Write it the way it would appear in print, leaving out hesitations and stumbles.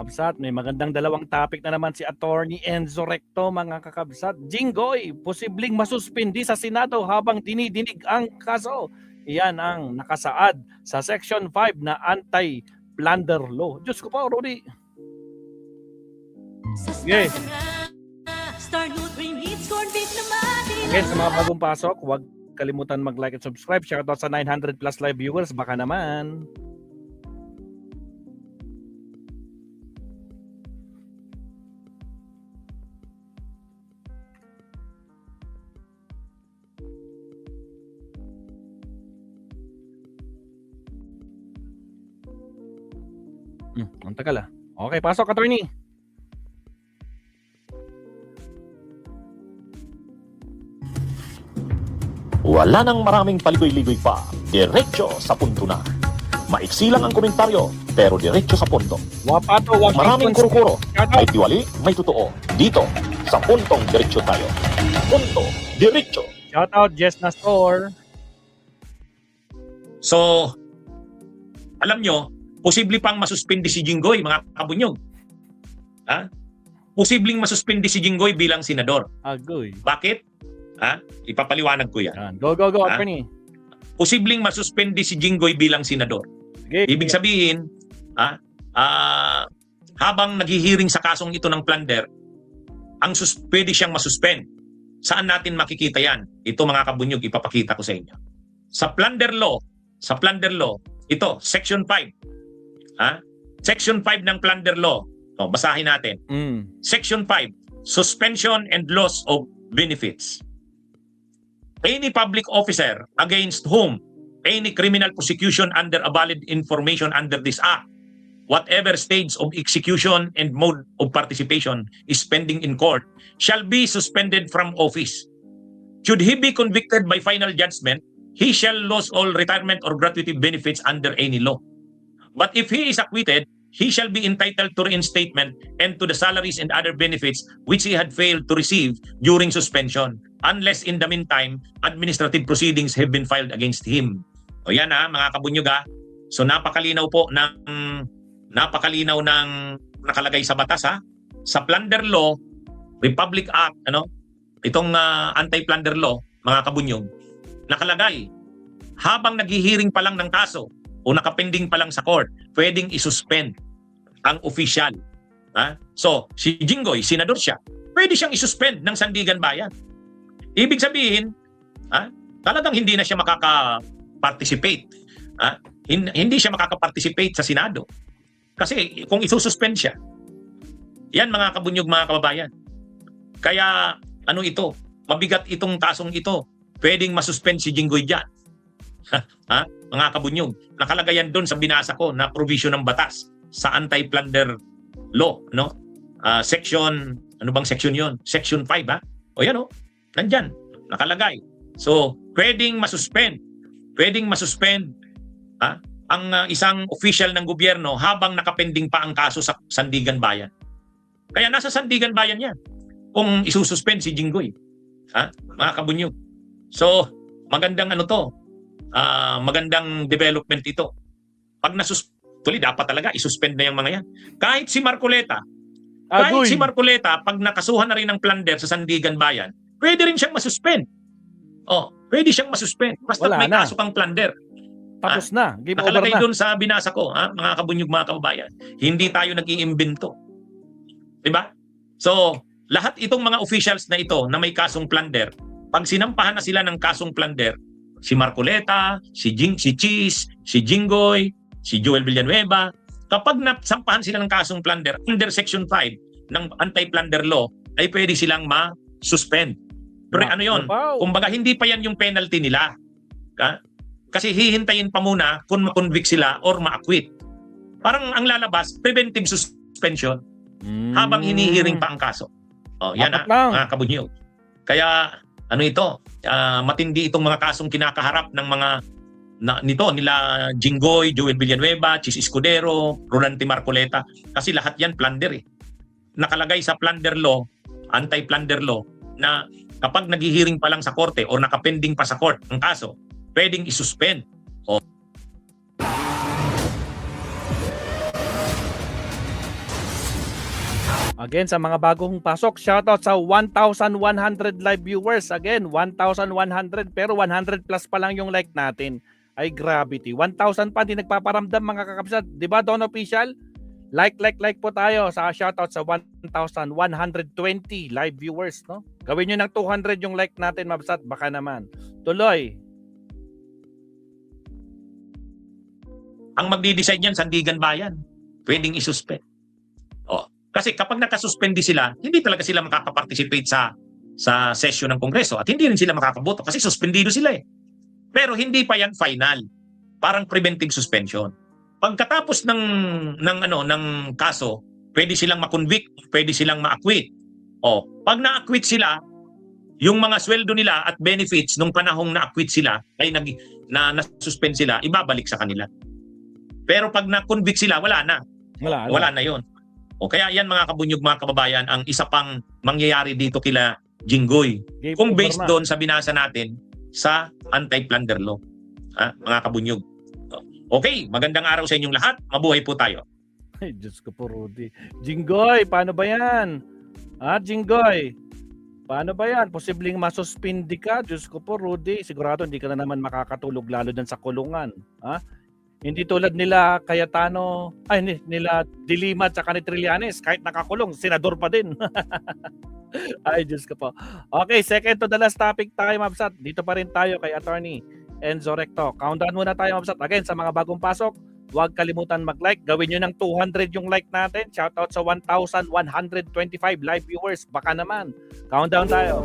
kakabsat. May magandang dalawang topic na naman si Attorney Enzo Recto, mga kakabsat. Jinggoy, posibleng masuspindi sa Senado habang dinidinig ang kaso. Iyan ang nakasaad sa Section 5 na anti-plunder law. Diyos ko po, Rudy. Okay. Again, sa mga bagong pasok, huwag kalimutan mag-like at subscribe. Shoutout sa 900 plus live viewers. Baka naman. Ang tagal ah. Okay, pasok, attorney. Wala nang maraming paligoy-ligoy pa. Diretso sa punto na. Maiksi lang ang komentaryo, pero diretso sa punto. Wapato, Maraming kuro-kuro. Shoutout. May tiwali, may totoo. Dito, sa puntong diretso tayo. Punto, diretso. Shoutout, Jess Nastor. So, alam nyo, posible pang masuspindi si Jinggoy, mga kabunyog. Ha? Posibleng masuspindi si Jinggoy bilang senador. Agoy. Bakit? Ha? Ipapaliwanag ko yan. Yan. Go, Ha? attorney. Posibleng masuspindi si Jinggoy bilang senador. Okay. Ibig sabihin, habang naghihiring sa kasong ito ng plunder, pwede siyang masuspend. Saan natin makikita yan? Ito, mga kabunyog, ipapakita ko sa inyo. Sa plunder law, ito, Section 5. Section 5 ng plunder law. O, basahin natin. Section 5, suspension and loss of benefits. Any public officer against whom any criminal prosecution under a valid information under this act, whatever stage of execution and mode of participation is pending in court, shall be suspended from office. Should he be convicted by final judgment, he shall lose all retirement or gratuity benefits under any law. But if he is acquitted, he shall be entitled to reinstatement and to the salaries and other benefits which he had failed to receive during suspension, unless in the meantime, administrative proceedings have been filed against him. O yan mga kabunyog . So napakalinaw ng nakalagay sa batas . Sa plunder law, Republic Act, itong anti-plunder law, mga kabunyog, nakalagay, habang naghihiring pa lang ng kaso o nakapending pa lang sa court, pwedeng isuspend ang official. So, si Jinggoy, senador siya, pwede siyang isuspend ng Sandigan Bayan. Ibig sabihin, talagang hindi na siya makaka-participate. Hindi siya makaka-participate sa Senado. Kasi kung isususpend siya, yan mga kabunyog, mga kababayan. Kaya, mabigat itong kasong ito. Pwedeng masuspend si Jinggoy dyan. Mga kabunyog, nakalagay yan doon sa binasa ko na provision ng batas sa anti-plunder law, section, ano bang section yon? Section 5, O yan, nandyan, nakalagay. So, pwedeng masuspend ang isang official ng gobyerno habang nakapending pa ang kaso sa Sandigan Bayan. Kaya nasa Sandigan Bayan yan kung isususpend si Jinggoy. Mga kabunyog. So, magandang magandang development ito. Pag tuloy, dapat talaga isuspend na yung mga yan. Kahit si Marcoleta, pag nakasuhan na rin ng plunder sa Sandigan Bayan, pwede rin siyang masuspend. Pwede siyang masuspend. Basta may kaso kang plunder. Tapos na. Game over Nakalagay na. doon sa binasa ko, mga kabunyog, mga kababayan. Hindi tayo nag-iimbento. Diba? So, lahat itong mga officials na ito na may kasong plunder, pag sinampahan na sila ng kasong plunder, si Marcoleta, si Cheese, si Jinggoy, si Joel Villanueva, kapag nasampahan sila ng kasong plunder under Section 5 ng anti-plunder law, ay pwede silang ma-suspend. Pero kumbaga hindi pa yan yung penalty nila. Kasi hihintayin pa muna kung ma-convict sila or ma-acquit. Parang ang lalabas, preventive suspension habang hinihiring pa ang kaso. Yan mga kabunyog. Kaya matindi itong mga kasong kinakaharap ng mga nila Jinggoy, Joel Villanueva, Chis Escudero, Rolante Marcoleta, kasi lahat yan plunder . Nakalagay sa plunder law, anti-plunder law, na kapag naghihiring pa lang sa korte o nakapending pa sa court ang kaso, pwedeng isuspend. Again, sa mga bagong pasok, shoutout sa 1,100 live viewers. Again, 1,100 pero 100 plus pa lang yung like natin. Ay gravity. 1,000 pa, di nagpaparamdam mga kakabsat. Di ba, Don Official? Like po tayo sa shoutout sa 1,120 live viewers, no? Gawin nyo ng 200 yung like natin, mabsat. Baka naman. Tuloy. Ang magdi-decide niyan, Sandigan Bayan. Pwedeng isuspend. Oh, kasi kapag nakasuspend sila, hindi talaga sila makakaparticipate sa session ng Kongreso at hindi rin sila makakaboto kasi suspendido sila eh. Pero hindi pa yan final. Parang preventive suspension. Pagkatapos ng kaso, pwede silang ma-convict, pwede silang ma-acquit. Oh, pag na-acquit sila, yung mga sweldo nila at benefits nung panahong na-acquit sila ay na-suspend sila, ibabalik sa kanila. Pero pag na-convict sila, wala na. Wala na 'yon. O kaya yan mga kabunyog, mga kababayan, ang isa pang mangyayari dito kila Jinggoy. Kung based doon sa binasa natin sa anti-plunder law. Mga kabunyog. Okay, magandang araw sa inyong lahat. Mabuhay po tayo. Ay, Diyos ko po, Rudy. Jinggoy, paano ba yan? Jinggoy, paano ba yan? Posibleng masuspindi ka? Diyos ko po, Rudy. Sigurado hindi ka na naman makakatulog lalo dyan sa kulungan. Hindi tulad nila Cayetano, nila Dilima at saka ni Trillanes, kahit nakakulong, senador pa din. Ay, Diyos ko po. Okay, second to the last topic tayo, Mabsat. Dito pa rin tayo kay Attorney Enzo Recto. Countdown muna tayo, Mabsat. Again, sa mga bagong pasok, huwag kalimutan mag-like. Gawin nyo ng 200 yung like natin. Shoutout sa 1,125 live viewers. Baka naman. Countdown tayo.